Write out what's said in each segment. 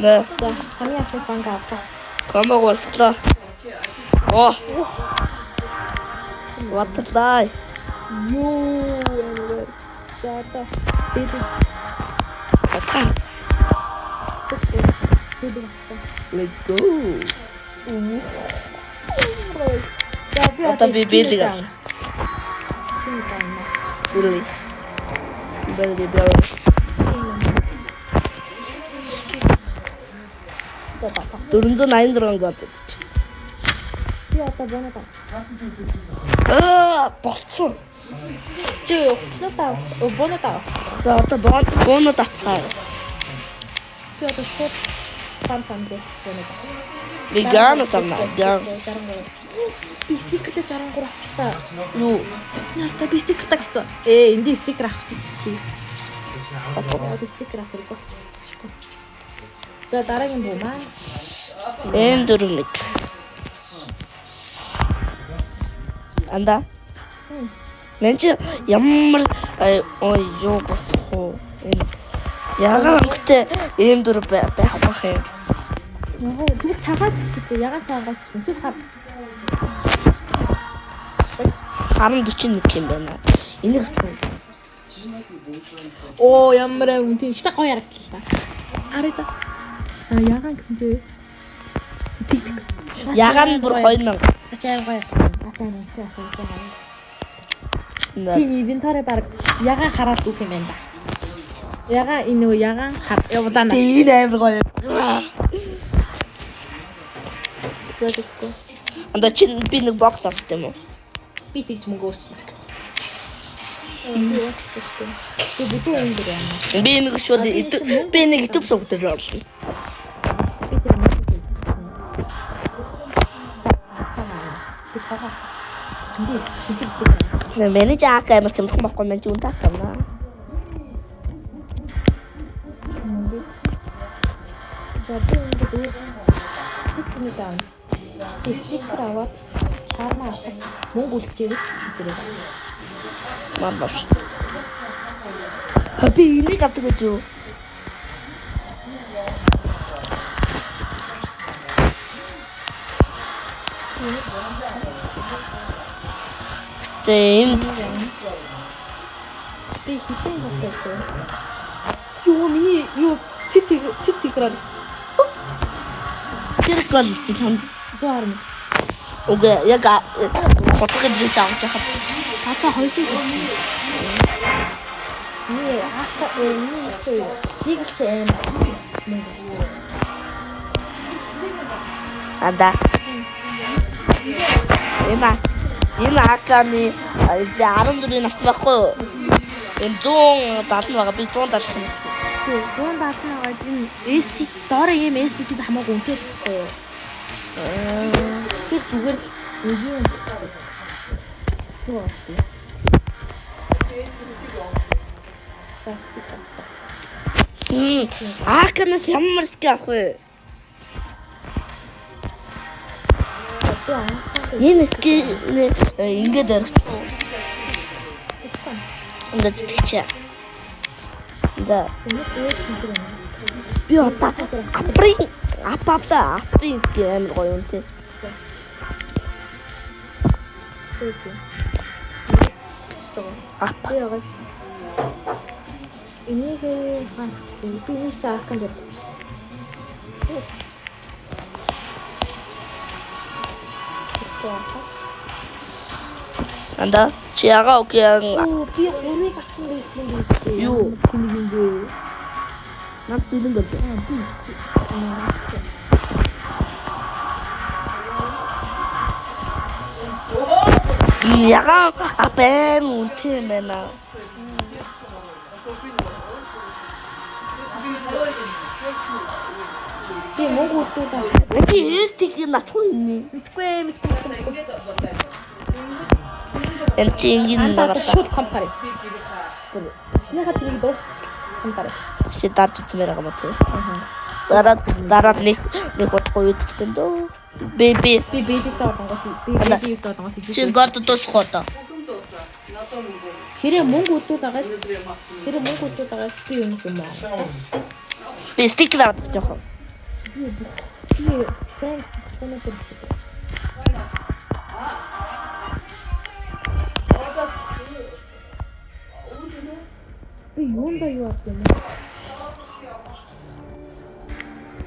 네. 자, 감이 앞에 반가 아파. 감하고 왔다. 왔다. 요, 자다. 비드. 왔다. 비드 왔어. Let's go. 자, 왔다 비비리가. Billy. 노른도 나인 들어간 것 같아. 뛰었다 보내다. 박수. 저 뛰었다. 보내다. 나 왔다 뭐는 다 차요. 뛰었다 숏. 산산데 보내다. Vegano sama jangan. Би стикертэй жаран гур авчихлаа. Юу? Яа, би стикертэй авчихсан. Энд стикер авчихсан чи. Одоо стикер авах хэрэгтэй болчихсон. За дараагийн буу маань Дөрөвнэг. Анда. Мен чи ямар юу босох уу? Яагаад өнгөтэй дөрөв байх бах юм? яг тэр цагаад гэхдээ ягаад цагаад эсвэл Харам 41 юм байна. Энийг авчих. Оо ямар үнэтэй ихтэй гоё харагдлаа. Арайда. Ягаан гэсэн чи. Ягаан бүр 2000. Ачаа гоё. Ачаа нэг асуусан. Тийм инвентарь баг ягаан хараад үх юм байна да. Ягаан энэ нөгөө ягаан явуулаа. Тийм амар гоё. Зөөцгөө. Анда чин би нэг бокс авт юм уу? Би тэгж мөнгө өөрчнө. Би өөрчнө. Би бүдүү өндөр юм. Би нэг шууд би нэг YouTube сувтаж орлоо. Би тэр мөнгө. Би цагаа. Би сэтгэлтэй. Менежер ака ямар хэмтэх байхгүй мен юун таатана. За би ингээд стикер нэг аа. Би стикер аваад чарма авах мөнгө үлчээвэл тэрээ. Мамбаш. Би энийг авдаг гэж юу? Тийм. Би хитэн авдаг. Юу цэцэг Тэр гол тийм. зөөр. Окей, яг хотгож зааж хахад. Хата хоёрыг nee, after nee, дигэлч юм. Анда. Энэ аканы би 14 настай байхгүй юу? Энэ 170 байгаа би 170 юм. 170 байгаа энэ эстик доороо юм эстикд хамаагүй үнэтэй байхгүй юу? Тэр зүгээр л үгүй. Аканаас ямар ски авах вэ? Энэ ски ингээд орчихсон. Ингээд зэтгчээ. Да. Би одоо апрын ски амар гоё юм тий. Яагаад? Энийг би нэг ч аах юм дэрдэг шүү дээ. Анда чи яга окей. Би өрийг авсан байсан юм биш. Юу? Юм бэ? Наад зүлэн гэж. Яга апэм үнтэй мэна. Би мөнгө өгдөө. Эти эстик начгүй нэ. Мэдгүй. Энэ чи ингэн Анда шууд компани. Яхаа зэрэг дуус компани. Чи дарж үзмээр байгаа мó тий. Дараа нэг утгагүй үдчихсэн дөө. Би бэлэг доолонгоос би бэлэг доолонгоос чи гот дуусах одоо. Хэрэг мөнгө үлдүүлээгааз би юм уу? Би стикер аваад жоохон. Тэгээ сайн санагдаж байна. Би юунда юу авч юм бэ?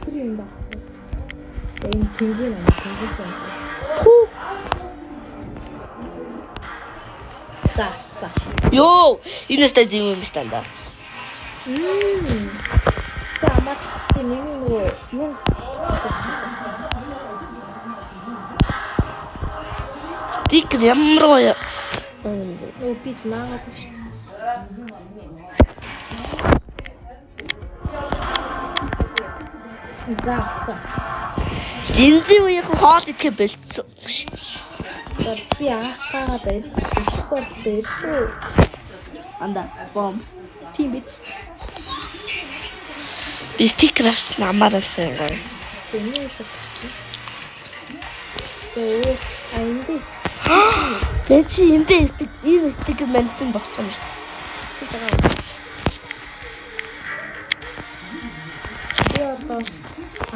Тэр юм да. Энэ чингэн байна. Зааса. Ёо, энэ сте юм биш танда. Тамаа тэмээ юу Тик ямар гоё. Опит маагаад шүү дээ. Зааса. Жинзи үеийн хоол идэх бэлдсэн. Би анхаараа байсан. Спорт дээр. Анда бом. Тийм биз. Би стикер намаар авсан гоё. Тэний шүү. Зөө айндис. Тэ чи энэ стикер мэнтэн бохсон шүү дээ. Би одоо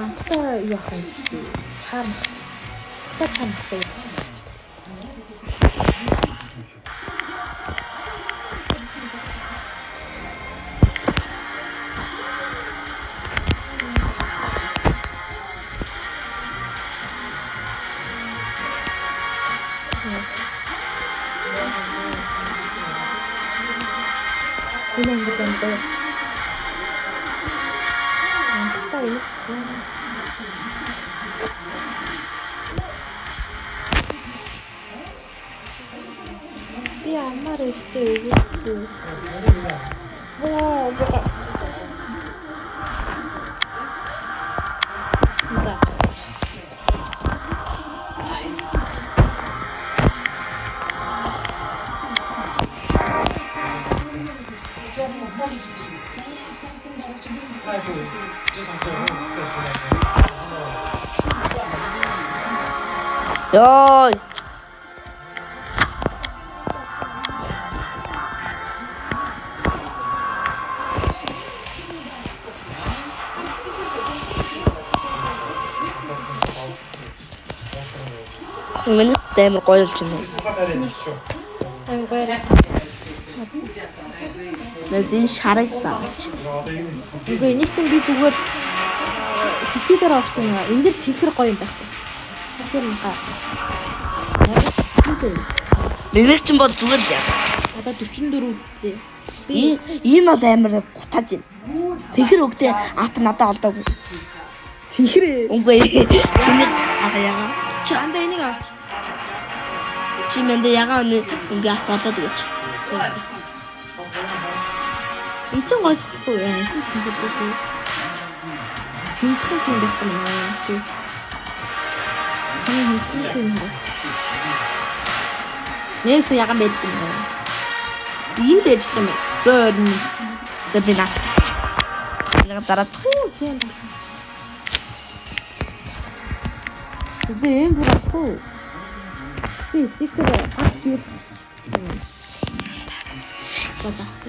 антаа яах юм бэ? Чарм. Та чармтай. Ini bukan tu. Apa ini? Dia marah sekali itu. Wah, bukan. Enggak. Ёй. Миний таймер гоё болж байна. Ам гоёраа. Назин шарыг заач. Үгүй энийг чинь би зүгээр сити дээр авч байна. Энд дэр цэхэр гоё юм байх байсан. Тэр юм га. Миний ч бол зүгээр л яа. Одоо 44 үлдлээ. Энэ бол амар гутааж байна. Тэгэхэр өгдөө ап надад олдоогүй. Цэхэр. Үгүй. Чиний ага яга. Чи андаа энийг авч. Чи мэндэ яга ингээ ап олдоод өгч. И ч гоё хэвгүй яа. Чи хэвгүй. Цэхэр юм байх юм аа. Нээс яга мэддэг юм. Ийм дэж юм. Зөөр нь Дэби наач. Нэг дараад зэн. Би юм болохгүй. Би стикер авчих. Бадагс.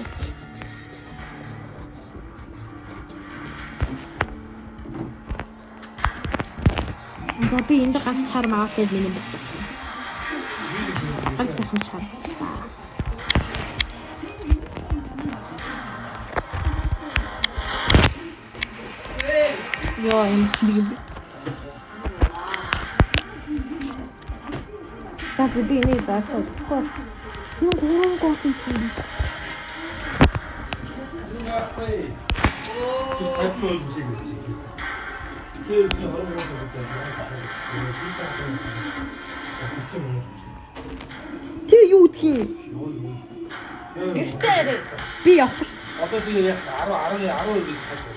За би энд ганц чарм аваад тэгээд миний бохсон. Ганц сайхан чарм. Яа юм би. Бац би нэг заашаа. Юу гурван кофе хийсэн. Тэг юу гэх юм? Гэртээ би явах. Одоо би яг 10 12 гэж хайсан.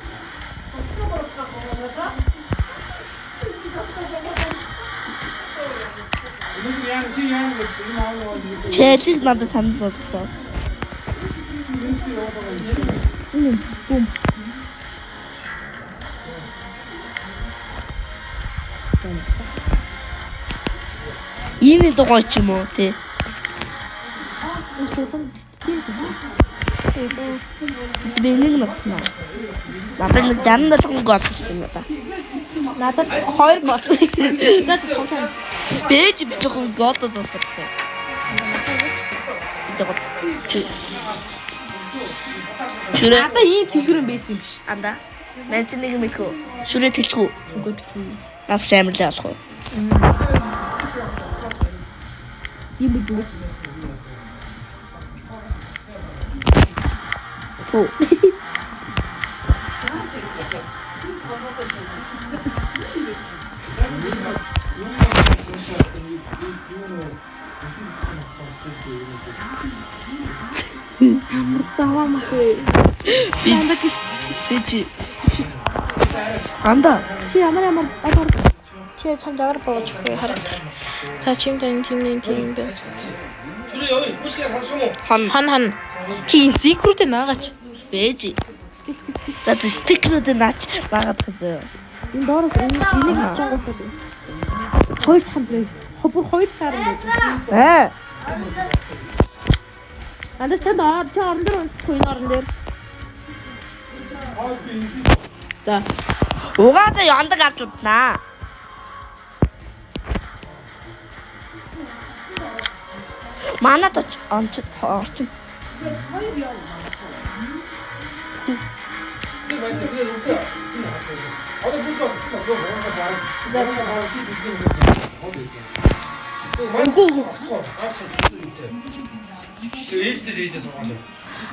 Чэлэг надад санал бодлоо. Бум. Энэ дугой ч юм уу тий. Би нэг нуцнаа. Надад нэг 67 гол болсон надаа. Надад 2 гол. За тоглоом. Бэж би жоохон годод босгохгүй. Би жоо. Шүрэ. Надад ийм цэхэрэн байсан юм биш. Анда. Мен ч нэг юм хэлэх үү? Шүрэ тэлчих үү? Үгүй битгий. Нас шамарлаа болох уу? Ийм битгий. Оо. Заваа махээ. Анда кис бэж. Анда. Чи ямар чи 참 잘할 거 같고 하라. 자 지금부터 팀 배. 주로 여기 무식해 방송. 한. Чи секреттэй наагач. Бэж. За стикерүүд наач багаад хэвээ. Энэ доороос энийг авч байгаа гэдэг. Хоёр чанд вэ? Бүр хоёр цаар юм байна. Анда чанд орон дээр унтчих энэ орон дээр. За. Угаасаа яндаг авч уднаа. Манад орчин.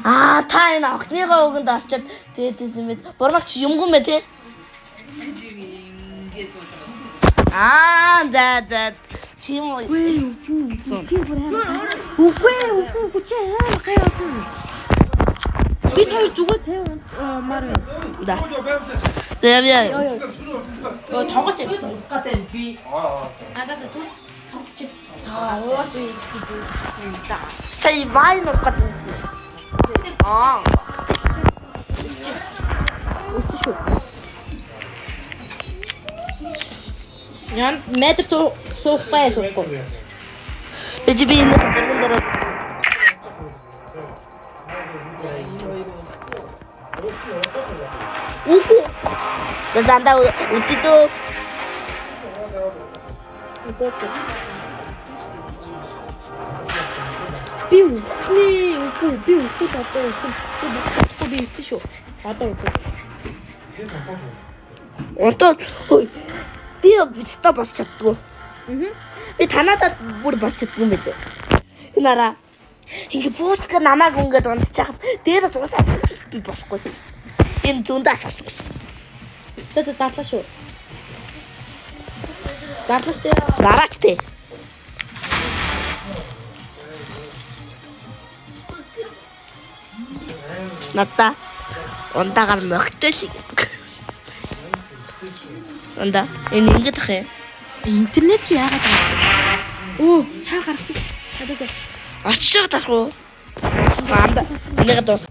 Аа та энэ охиныгоо өгөнд орчод дээдсэн мэд. Бурмагч юмгүй мэ те? Аа за чи юм уу? Чи бүр яа. Үгүй чи яа гаяа. Би тэр зүгээр тавь маар. Да. За яа. тоглож явсан. Би. Надад түр тоглож. Оо지. Да. Сая вайн ороход. Аа. Өчшөө. Ян метр суухгүй суухгүй. Би би энэ зэрэг дээр үгүй. Дандаа үлдээ. Би 있으쇼. Одоо би битээ босч чаддгүй. Би танадад бүр босч чаддгүй юм билээ. Энэ араа ингээ буусга намайг ингээд унтчихад дээрээс ус асууж би босхгүй. Энэ зөндөө асуусан гэсэн. За дадлаа шүү. Дадлаа штэ. Дараач тий. Надаа унтаагаар мохтой шиг. Унда энэ ингэж ах юм. Интернет чи яагаад байгаа? Оо, чаа гаргачих. За. Очиж байгаа тах уу? Анда. Энийг дуус.